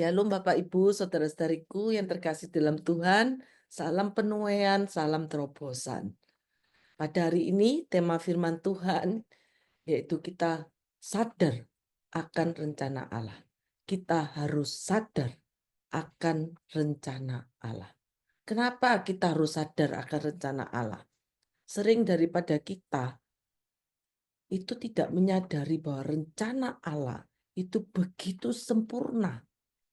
Shalom Bapak Ibu, saudara-saudariku yang terkasih dalam Tuhan, salam penuaian, salam terobosan. Pada hari ini tema firman Tuhan yaitu kita sadar akan rencana Allah. Kita harus sadar akan rencana Allah. Kenapa kita harus sadar akan rencana Allah? Sering daripada kita itu tidak menyadari bahwa rencana Allah itu begitu sempurna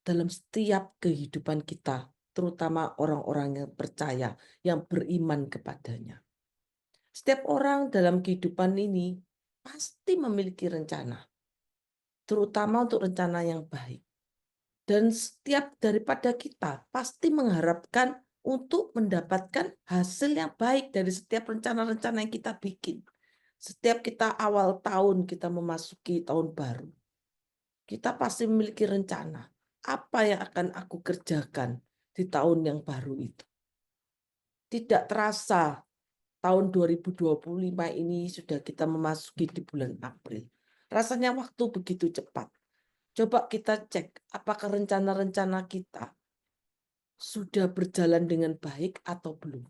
dalam setiap kehidupan kita, terutama orang-orang yang percaya, yang beriman kepadanya. Setiap orang dalam kehidupan ini pasti memiliki rencana, terutama untuk rencana yang baik. Dan setiap daripada kita pasti mengharapkan untuk mendapatkan hasil yang baik dari setiap rencana-rencana yang kita bikin. Setiap kita awal tahun kita memasuki tahun baru, kita pasti memiliki rencana. Apa yang akan aku kerjakan di tahun yang baru itu? Tidak terasa tahun 2025 ini sudah kita memasuki di bulan April. Rasanya waktu begitu cepat. Coba kita cek apakah rencana-rencana kita sudah berjalan dengan baik atau belum.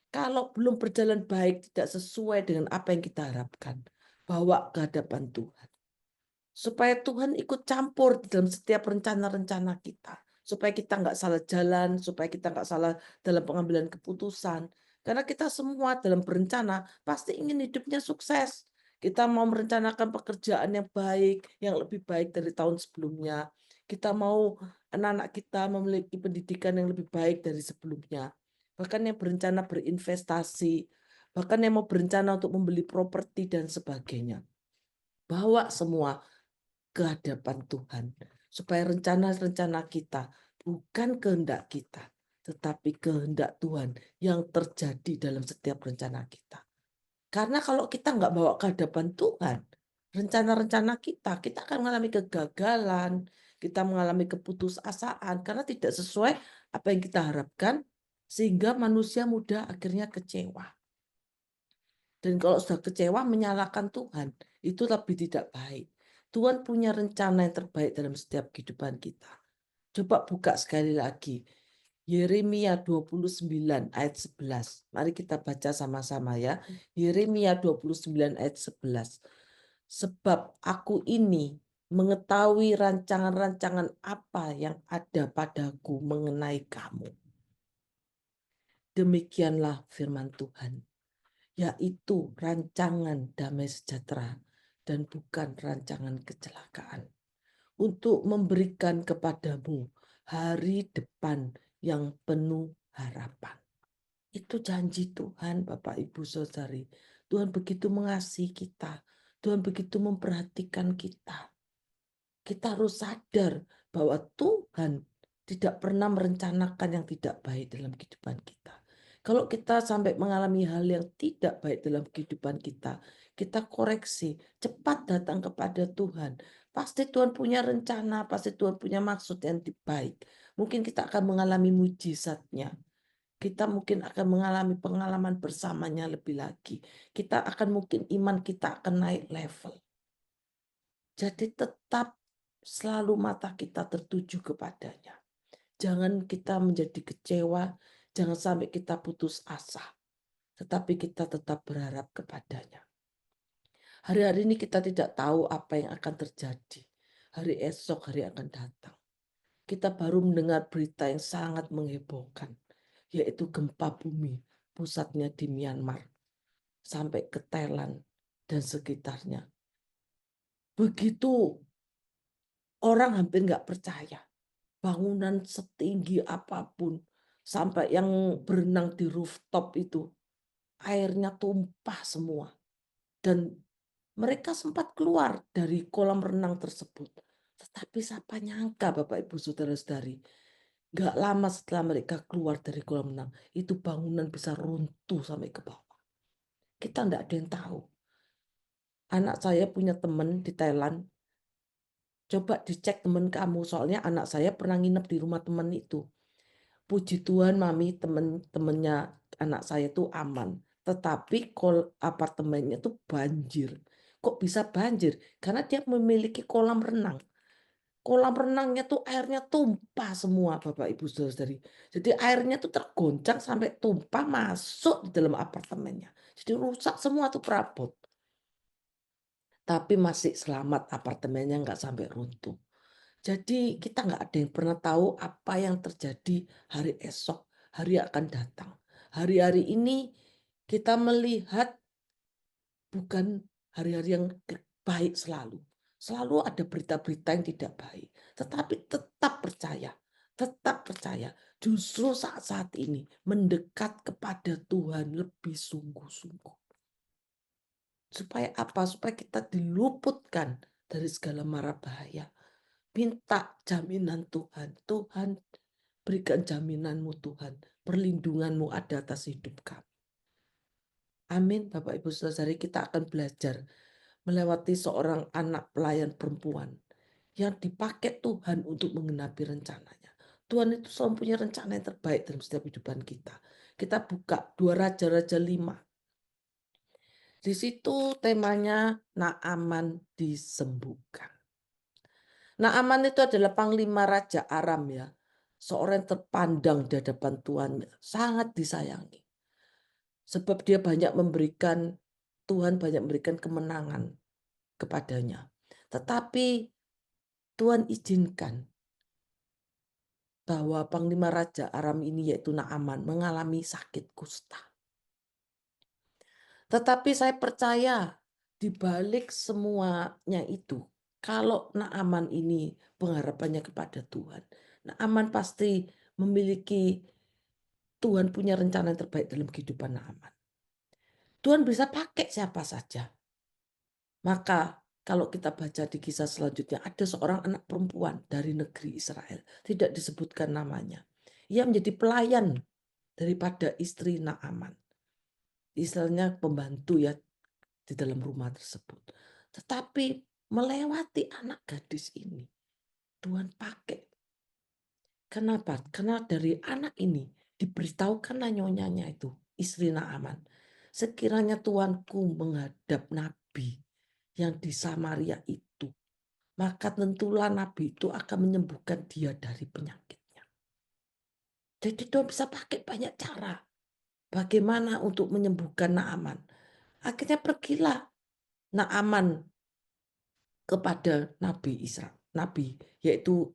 Kalau belum berjalan baik, tidak sesuai dengan apa yang kita harapkan, bawa ke hadapan Tuhan. Supaya Tuhan ikut campur dalam setiap rencana-rencana kita. Supaya kita nggak salah jalan, supaya kita nggak salah dalam pengambilan keputusan. Karena kita semua dalam berencana pasti ingin hidupnya sukses. Kita mau merencanakan pekerjaan yang baik, yang lebih baik dari tahun sebelumnya. Kita mau anak-anak kita memiliki pendidikan yang lebih baik dari sebelumnya. Bahkan yang berencana berinvestasi, bahkan yang mau berencana untuk membeli properti dan sebagainya. Bawa semua ke hadapan Tuhan. Supaya rencana-rencana kita bukan kehendak kita, tetapi kehendak Tuhan yang terjadi dalam setiap rencana kita. Karena kalau kita nggak bawa ke hadapan Tuhan, rencana-rencana kita akan mengalami kegagalan, kita mengalami keputusasaan, karena tidak sesuai apa yang kita harapkan, sehingga manusia mudah akhirnya kecewa. Dan kalau sudah kecewa menyalahkan Tuhan, itu lebih tidak baik. Tuhan punya rencana yang terbaik dalam setiap kehidupan kita. Coba buka sekali lagi. Yeremia 29 ayat 11. Mari kita baca sama-sama ya. Yeremia 29 ayat 11. Sebab aku ini mengetahui rancangan-rancangan apa yang ada padaku mengenai kamu. Demikianlah firman Tuhan, yaitu rancangan damai sejahtera dan bukan rancangan kecelakaan, untuk memberikan kepadamu hari depan yang penuh harapan. Itu janji Tuhan, Bapak Ibu Saudari. Tuhan begitu mengasihi kita. Tuhan begitu memperhatikan kita. Kita harus sadar bahwa Tuhan tidak pernah merencanakan yang tidak baik dalam kehidupan kita. Kalau kita sampai mengalami hal yang tidak baik dalam kehidupan kita koreksi, cepat datang kepada Tuhan. Pasti Tuhan punya rencana, pasti Tuhan punya maksud yang baik. Mungkin kita akan mengalami mujizatnya. Kita mungkin akan mengalami pengalaman bersamanya lebih lagi. Kita akan mungkin iman kita akan naik level. Jadi tetap selalu mata kita tertuju kepadanya. Jangan kita menjadi kecewa, jangan sampai kita putus asa. Tetapi kita tetap berharap kepadanya. Hari-hari ini kita tidak tahu apa yang akan terjadi. Hari esok, hari akan datang. Kita baru mendengar berita yang sangat menghebohkan, yaitu gempa bumi, pusatnya di Myanmar, sampai ke Thailand dan sekitarnya. Begitu orang hampir nggak percaya. Bangunan setinggi apapun, sampai yang berenang di rooftop itu, airnya tumpah semua. Dan mereka sempat keluar dari kolam renang tersebut. Tetapi siapa nyangka Bapak Ibu Saudara-saudari, gak lama setelah mereka keluar dari kolam renang, itu bangunan bisa runtuh sampai ke bawah. Kita tidak ada yang tahu. Anak saya punya teman di Thailand. Coba dicek teman kamu, soalnya anak saya pernah nginep di rumah teman itu. Puji Tuhan, Mami, temen-temennya anak saya itu aman. Tetapi apartemennya itu banjir. Kok bisa banjir? Karena dia memiliki kolam renang. Kolam renangnya tuh airnya tumpah semua Bapak Ibu Saudara-saudari. Jadi airnya tuh tergoncang sampai tumpah masuk di dalam apartemennya. Jadi rusak semua tuh perabot. Tapi masih selamat apartemennya nggak sampai runtuh. Jadi kita nggak ada yang pernah tahu apa yang terjadi hari esok, hari akan datang. Hari-hari ini kita melihat bukan hari-hari yang baik selalu. Selalu ada berita-berita yang tidak baik. Tetapi tetap percaya. Tetap percaya. Justru saat-saat ini mendekat kepada Tuhan lebih sungguh-sungguh. Supaya apa? Supaya kita diluputkan dari segala mara bahaya. Minta jaminan Tuhan. Tuhan, berikan jaminanmu Tuhan. Perlindunganmu ada atas hidup kami. Amin. Bapak Ibu Saudara, kita akan belajar melewati seorang anak pelayan perempuan yang dipakai Tuhan untuk menggenapi rencananya. Tuhan itu selalu punya rencana yang terbaik dalam setiap kehidupan kita. Kita buka 2 Raja-Raja 5. Di situ temanya Naaman disembuhkan. Naaman itu adalah panglima Raja Aram ya. Seorang yang terpandang di hadapan Tuhan, sangat disayangi. Sebab dia Tuhan banyak memberikan kemenangan kepadanya. Tetapi Tuhan izinkan bahwa panglima Raja Aram ini yaitu Naaman mengalami sakit kusta. Tetapi saya percaya di balik semuanya itu, kalau Naaman ini pengharapannya kepada Tuhan, Naaman pasti memiliki Tuhan punya rencana yang terbaik dalam kehidupan Naaman. Tuhan bisa pakai siapa saja. Maka kalau kita baca di kisah selanjutnya, ada seorang anak perempuan dari negeri Israel. Tidak disebutkan namanya. Ia menjadi pelayan daripada istri Naaman. Istilahnya pembantu ya di dalam rumah tersebut. Tetapi melewati anak gadis ini, Tuhan pakai. Kenapa? Karena dari anak ini diberitahukan nyonyanya itu, istri Naaman. Sekiranya Tuanku menghadap nabi yang di Samaria itu, maka tentulah nabi itu akan menyembuhkan dia dari penyakitnya. Jadi Tuhan bisa pakai banyak cara. Bagaimana untuk menyembuhkan Naaman. Akhirnya pergilah Naaman kepada Nabi Israel, Nabi yaitu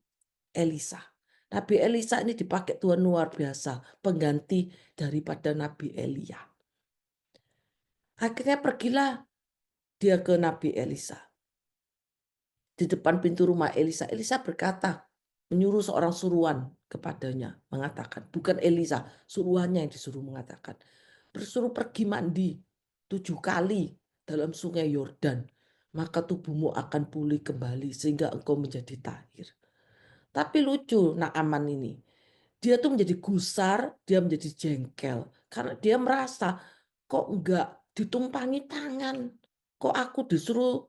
Elisa. Nabi Elisa ini dipakai Tuhan luar biasa, pengganti daripada Nabi Elia. Akhirnya pergilah dia ke Nabi Elisa. Di depan pintu rumah Elisa, Elisa berkata, menyuruh seorang suruhan kepadanya, mengatakan, bukan Elisa, suruhannya yang disuruh mengatakan, bersuruh pergi mandi 7 kali dalam sungai Yordan, maka tubuhmu akan pulih kembali sehingga engkau menjadi tahir. Tapi lucu Naaman ini, dia tuh menjadi gusar, dia menjadi jengkel, karena dia merasa kok enggak ditumpangi tangan, kok aku disuruh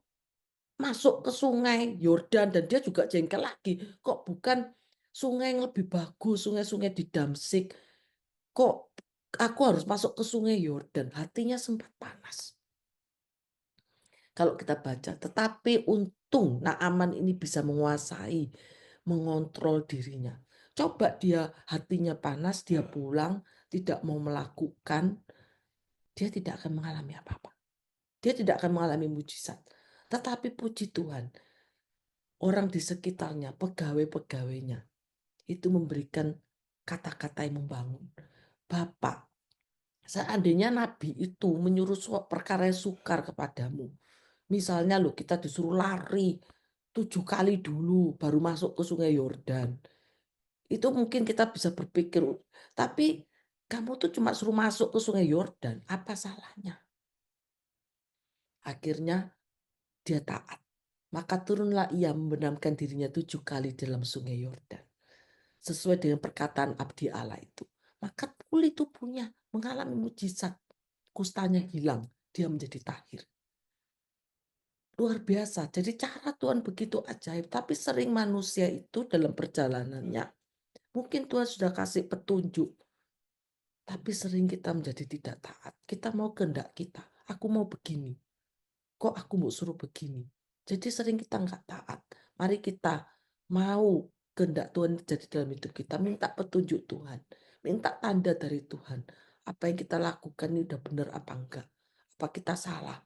masuk ke sungai Yordan, dan dia juga jengkel lagi, kok bukan sungai yang lebih bagus, sungai-sungai di Damsik, kok aku harus masuk ke sungai Yordan. Hatinya sempat panas kalau kita baca. Tetapi untung Naaman ini bisa menguasai, mengontrol dirinya. Coba dia hatinya panas, dia pulang, tidak mau melakukan, dia tidak akan mengalami apa-apa. Dia tidak akan mengalami mujizat. Tetapi puji Tuhan, orang di sekitarnya, pegawai-pegawainya, itu memberikan kata-kata yang membangun. Bapak, seandainya Nabi itu menyuruh perkara yang sukar kepadamu, misalnya loh kita disuruh lari 7 kali dulu baru masuk ke sungai Yordan, itu mungkin kita bisa berpikir, tapi kamu tuh cuma suruh masuk ke sungai Yordan, apa salahnya? Akhirnya dia taat. Maka turunlah ia membenamkan dirinya 7 kali dalam sungai Yordan. Sesuai dengan perkataan abdi Allah itu. Maka pulih tubuhnya, mengalami mujizat. Kustanya hilang, dia menjadi tahir. Luar biasa. Jadi cara Tuhan begitu ajaib. Tapi sering manusia itu dalam perjalanannya, mungkin Tuhan sudah kasih petunjuk. Tapi sering kita menjadi tidak taat. Kita mau kehendak kita. Aku mau begini. Kok aku mau suruh begini? Jadi sering kita nggak taat. Mari kita mau kehendak Tuhan terjadi dalam hidup kita, minta petunjuk Tuhan, minta tanda dari Tuhan. Apa yang kita lakukan ini udah benar apa enggak? Apa kita salah?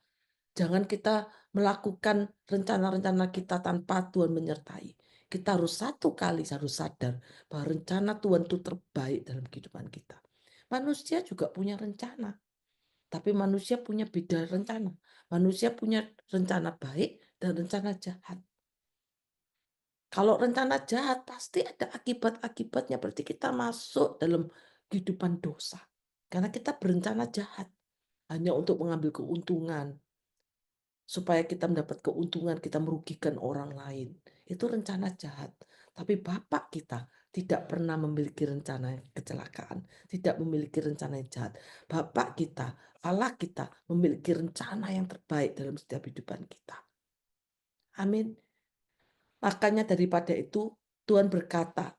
Jangan kita melakukan rencana-rencana kita tanpa Tuhan menyertai. Kita harus satu kali harus sadar bahwa rencana Tuhan itu terbaik dalam kehidupan kita. Manusia juga punya rencana, tapi manusia punya beda rencana. Manusia punya rencana baik dan rencana jahat. Kalau rencana jahat pasti ada akibat-akibatnya, berarti kita masuk dalam kehidupan dosa. Karena kita berencana jahat hanya untuk mengambil keuntungan, supaya kita mendapat keuntungan, kita merugikan orang lain. Itu rencana jahat. Tapi Bapak kita tidak pernah memiliki rencana kecelakaan, tidak memiliki rencana yang jahat. Bapak kita, Allah kita memiliki rencana yang terbaik dalam setiap kehidupan kita. Amin. Makanya daripada itu Tuhan berkata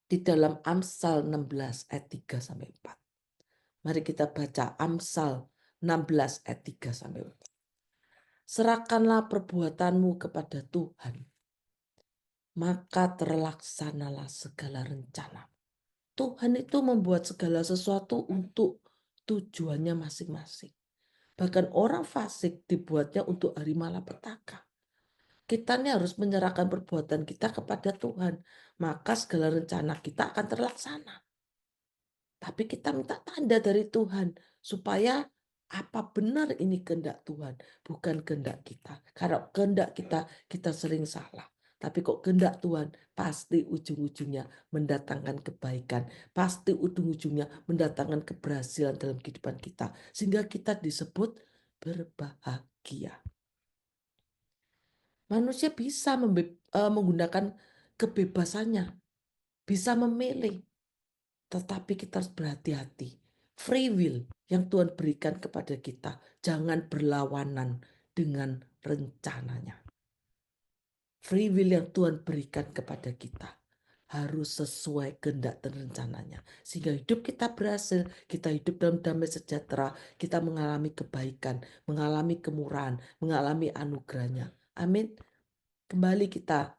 di dalam Amsal 16 ayat 3 sampai 4. Mari kita baca Amsal 16 ayat 3 sampai 4. Serahkanlah perbuatanmu kepada Tuhan, maka terlaksanalah segala rencana. Tuhan itu membuat segala sesuatu untuk tujuannya masing-masing. Bahkan orang fasik dibuatnya untuk hari malapetaka. Kita ini harus menyerahkan perbuatan kita kepada Tuhan, maka segala rencana kita akan terlaksana. Tapi kita minta tanda dari Tuhan supaya apa benar ini kehendak Tuhan, bukan kehendak kita. Karena kehendak kita sering salah. Tapi kok kehendak Tuhan pasti ujung-ujungnya mendatangkan kebaikan. Pasti ujung-ujungnya mendatangkan keberhasilan dalam kehidupan kita. Sehingga kita disebut berbahagia. Manusia bisa menggunakan kebebasannya. Bisa memilih. Tetapi kita harus berhati-hati. Free will yang Tuhan berikan kepada kita jangan berlawanan dengan rencananya. Free will yang Tuhan berikan kepada kita harus sesuai kehendak dan rencananya. Sehingga hidup kita berhasil, kita hidup dalam damai sejahtera, kita mengalami kebaikan, mengalami kemurahan, mengalami anugerahnya. Amin. Kembali kita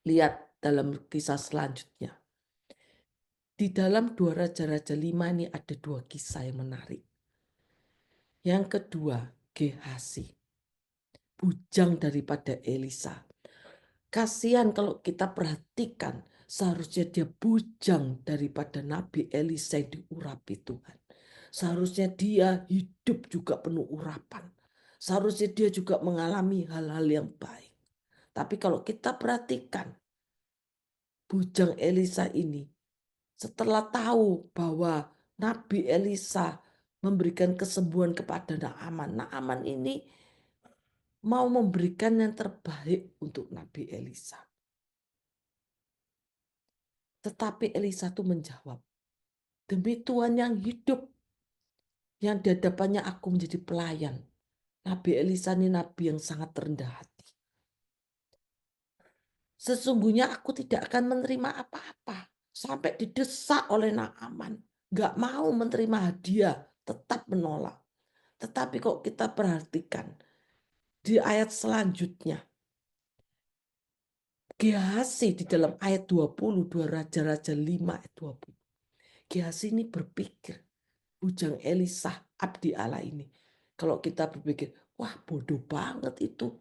lihat dalam kisah selanjutnya. Di dalam 2 Raja-Raja 5 ini ada 2 kisah yang menarik. Yang kedua, Gehazi, bujang daripada Elisa. Kasihan kalau kita perhatikan, seharusnya dia bujang daripada Nabi Elisa yang diurapi Tuhan. Seharusnya dia hidup juga penuh urapan. Seharusnya dia juga mengalami hal-hal yang baik. Tapi kalau kita perhatikan, bujang Elisa ini setelah tahu bahwa Nabi Elisa memberikan kesembuhan kepada Naaman. Naaman ini mau memberikan yang terbaik untuk Nabi Elisa. Tetapi Elisa itu menjawab, demi Tuhan yang hidup, yang di hadapannya aku menjadi pelayan. Nabi Elisa ini nabi yang sangat rendah hati. Sesungguhnya aku tidak akan menerima apa-apa. Sampai didesak oleh Naaman. Gak mau menerima hadiah, tetap menolak. Tetapi kok kita perhatikan di ayat selanjutnya, Gehazi di dalam ayat 22 Raja-Raja 5 ayat 20. Gehazi ini berpikir, bujang Elisa, abdi Allah ini. Kalau kita berpikir, wah bodoh banget itu.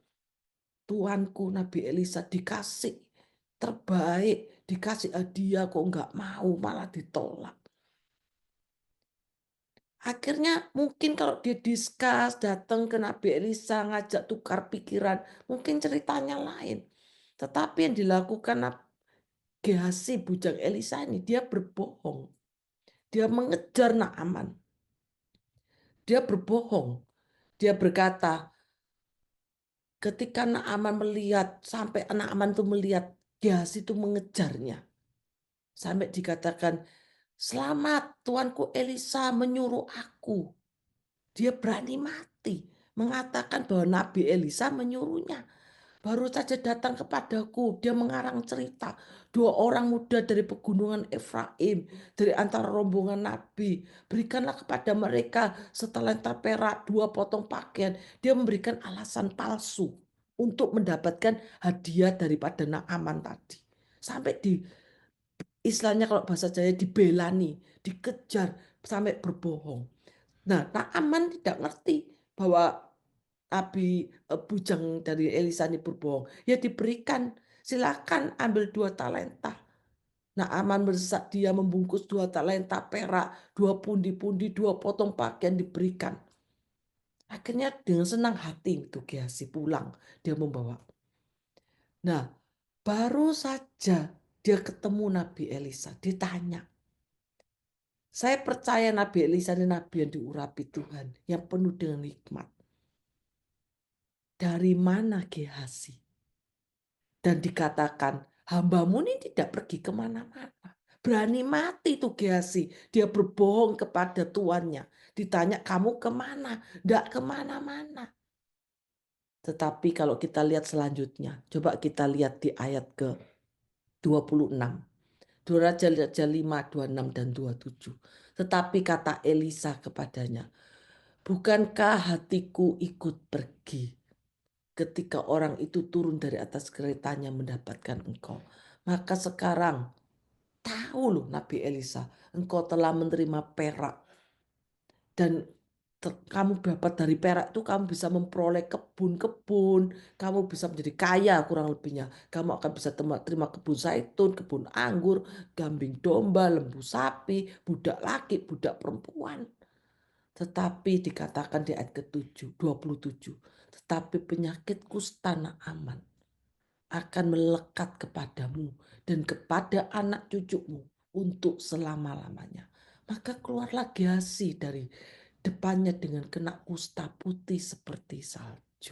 Tuanku Nabi Elisa dikasih terbaik, dikasih hadiah kok nggak mau, malah ditolak. Akhirnya mungkin kalau dia diskus, datang ke Nabi Elisa, ngajak tukar pikiran, mungkin ceritanya lain. Tetapi yang dilakukan Gehazi bujang Elisa ini, dia berbohong. Dia mengejar Naaman. Dia berbohong. Dia berkata, ketika Naaman melihat, sampai Naaman itu melihat Gehazi itu mengejarnya. Sampai dikatakan, selamat Tuanku Elisa menyuruh aku. Dia berani mati mengatakan bahwa Nabi Elisa menyuruhnya. Baru saja datang kepadaku, dia mengarang cerita. 2 orang muda dari pegunungan Efraim, dari antara rombongan Nabi. Berikanlah kepada mereka setelentar perak, 2 potong pakaian. Dia memberikan alasan palsu. untuk mendapatkan hadiah daripada Naaman tadi. Sampai istilahnya kalau bahasa Jaya dibelani, dikejar sampai berbohong. Nah, Naaman tidak ngerti bahwa bujang dari Elisa ini berbohong. Ya diberikan, silakan ambil 2 talenta. Naaman berdesak, dia membungkus 2 talenta perak, 2 pundi-pundi, 2 potong pakaian diberikan. Akhirnya dengan senang hati itu Gehazi pulang, dia membawa. Nah, baru saja dia ketemu Nabi Elisa, ditanya. Saya percaya Nabi Elisa ini nabi yang diurapi Tuhan, yang penuh dengan hikmat. Dari mana Gehazi? Dan dikatakan, hambamu ini tidak pergi kemana-mana. Berani mati tuh Gehazi. Dia berbohong kepada tuannya. Ditanya, kamu kemana? Tidak kemana-mana. Tetapi kalau kita lihat selanjutnya, coba kita lihat di ayat ke-26. 2 Raja 5, 26 dan 27. Tetapi kata Elisa kepadanya, bukankah hatiku ikut pergi ketika orang itu turun dari atas keretanya mendapatkan engkau? Maka sekarang tahu loh Nabi Elisa, engkau telah menerima perak dan kamu dapat dari perak itu kamu bisa memperoleh kebun-kebun, kamu bisa menjadi kaya kurang lebihnya. Kamu akan bisa terima kebun zaitun, kebun anggur, kambing domba, lembu sapi, budak laki, budak perempuan. Tetapi dikatakan di ayat ke-7, 27, tetapi penyakit kusta Naaman akan melekat kepadamu dan kepada anak cucumu untuk selama-lamanya. Maka keluarlah Gehazi dari depannya dengan kena kusta putih seperti salju.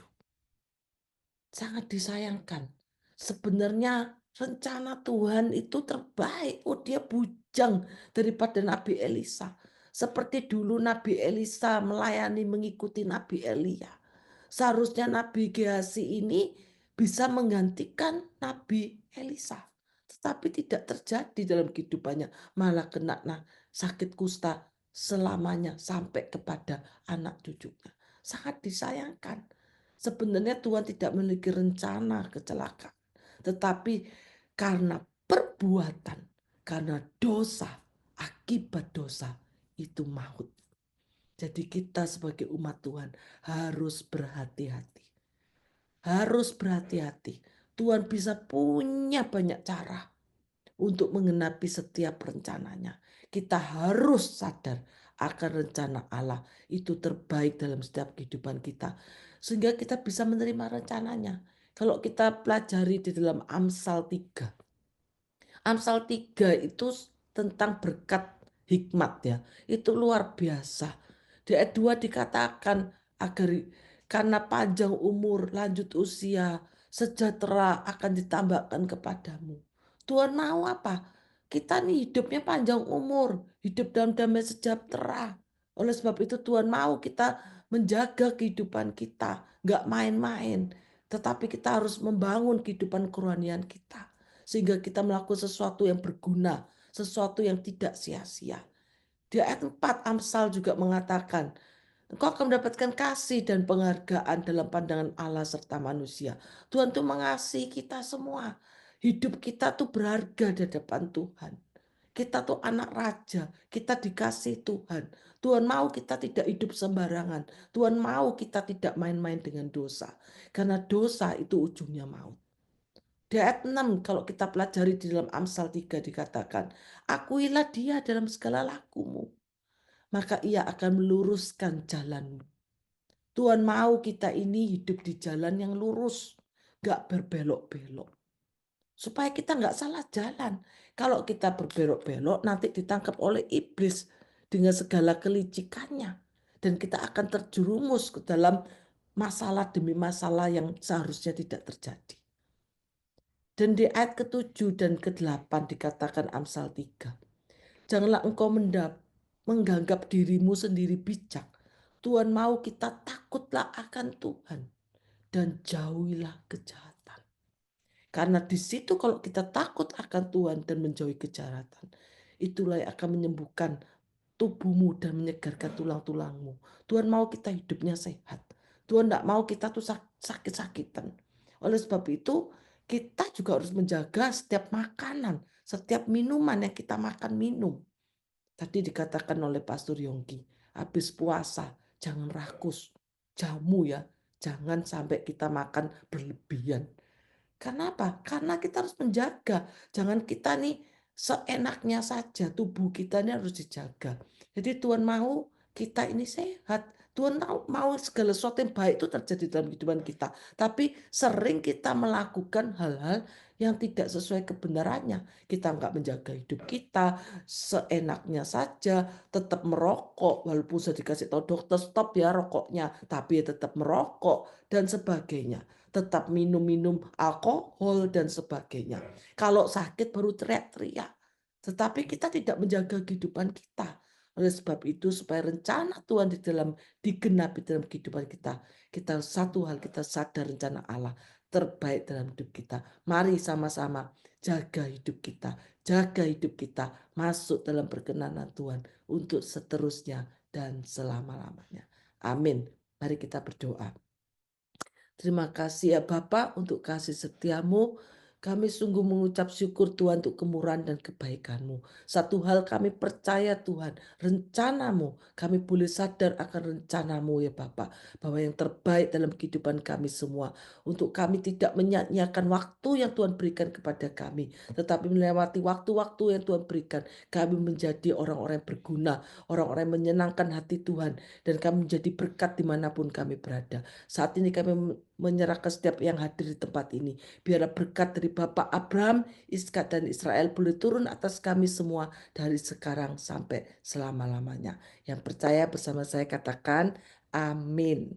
Sangat disayangkan. Sebenarnya rencana Tuhan itu terbaik. Oh, dia bujang daripada Nabi Elisa. Seperti dulu Nabi Elisa melayani mengikuti Nabi Elia. Seharusnya Nabi Gehazi ini bisa menggantikan Nabi Elisa. Tetapi tidak terjadi dalam kehidupannya. Malah kena sakit kusta selamanya sampai kepada anak cucunya. Sangat disayangkan. Sebenarnya Tuhan tidak memiliki rencana kecelakaan. Tetapi karena perbuatan, karena dosa, akibat dosa itu maut. Jadi kita sebagai umat Tuhan harus berhati-hati. Harus berhati-hati. Tuhan bisa punya banyak cara untuk menggenapi setiap rencananya. Kita harus sadar akan rencana Allah itu terbaik dalam setiap kehidupan kita. Sehingga kita bisa menerima rencananya. Kalau kita pelajari di dalam Amsal 3. Amsal 3 itu tentang berkat hikmat ya. Itu luar biasa. Di ayat 2 dikatakan agar karena panjang umur, lanjut usia, sejahtera akan ditambahkan kepadamu. Tuhan mau apa? Kita nih hidupnya panjang umur, hidup dalam damai sejahtera. Oleh sebab itu Tuhan mau kita menjaga kehidupan kita, nggak main-main. Tetapi kita harus membangun kehidupan kerohanian kita. Sehingga kita melakukan sesuatu yang berguna, sesuatu yang tidak sia-sia. Di ayat 4 Amsal juga mengatakan, engkau akan mendapatkan kasih dan penghargaan dalam pandangan Allah serta manusia. Tuhan tuh mengasihi kita semua. Hidup kita tuh berharga di hadapan Tuhan. Kita tuh anak raja, kita dikasih Tuhan. Tuhan mau kita tidak hidup sembarangan. Tuhan mau kita tidak main-main dengan dosa. Karena dosa itu ujungnya maut. Di ayat 6 kalau kita pelajari di dalam Amsal 3 dikatakan, akuilah dia dalam segala lakumu, maka ia akan meluruskan jalanmu. Tuhan mau kita ini hidup di jalan yang lurus, gak berbelok-belok. Supaya kita gak salah jalan. Kalau kita berbelok-belok nanti ditangkap oleh iblis dengan segala kelicikannya. Dan kita akan terjerumus ke dalam masalah demi masalah yang seharusnya tidak terjadi. Dan di ayat ke-7 dan ke-8 dikatakan Amsal 3. Janganlah engkau menganggap dirimu sendiri bijak. Tuhan mau kita takutlah akan Tuhan. Dan jauhilah kejahatan. Karena di situ kalau kita takut akan Tuhan dan menjauhi kejahatan. Itulah yang akan menyembuhkan tubuhmu dan menyegarkan tulang-tulangmu. Tuhan mau kita hidupnya sehat. Tuhan tidak mau kita tuh sakit-sakitan. Oleh sebab itu, kita juga harus menjaga setiap makanan, setiap minuman yang kita makan minum. Tadi dikatakan oleh Pastor Yongki, habis puasa jangan rakus, jamu ya, jangan sampai kita makan berlebihan. Karena apa? Karena kita harus menjaga. Jangan kita nih seenaknya saja. Tubuh kita ini harus dijaga. Jadi Tuhan mau kita ini sehat. Tuhan mau segala sesuatu yang baik itu terjadi dalam kehidupan kita. Tapi sering kita melakukan hal-hal yang tidak sesuai kebenarannya. Kita nggak menjaga hidup kita seenaknya saja. Tetap merokok. Walaupun sudah dikasih tahu dokter stop ya rokoknya. Tapi tetap merokok dan sebagainya, tetap minum-minum alkohol dan sebagainya. Kalau sakit baru teriak-teriak. Tetapi kita tidak menjaga kehidupan kita. Oleh sebab itu supaya rencana Tuhan digenapi dalam kehidupan kita. Kita satu hal kita sadar rencana Allah terbaik dalam hidup kita. Mari sama-sama jaga hidup kita. Jaga hidup kita masuk dalam perkenanan Tuhan untuk seterusnya dan selama-lamanya. Amin. Mari kita berdoa. Terima kasih ya Bapak untuk kasih setiamu. Kami sungguh mengucap syukur Tuhan untuk kemurahan dan kebaikan-Mu. Satu hal kami percaya Tuhan, rencanamu, kami boleh sadar akan rencanamu ya Bapak. Bahwa yang terbaik dalam kehidupan kami semua. Untuk kami tidak menyia-nyiakan waktu yang Tuhan berikan kepada kami. Tetapi melewati waktu-waktu yang Tuhan berikan. Kami menjadi orang-orang yang berguna, orang-orang yang menyenangkan hati Tuhan. Dan kami menjadi berkat dimanapun kami berada. Saat ini kami menyerahkan setiap yang hadir di tempat ini. Biarlah berkat dari Bapak Abraham, Ishak dan Israel boleh turun atas kami semua dari sekarang sampai selama-lamanya. Yang percaya bersama saya katakan amin.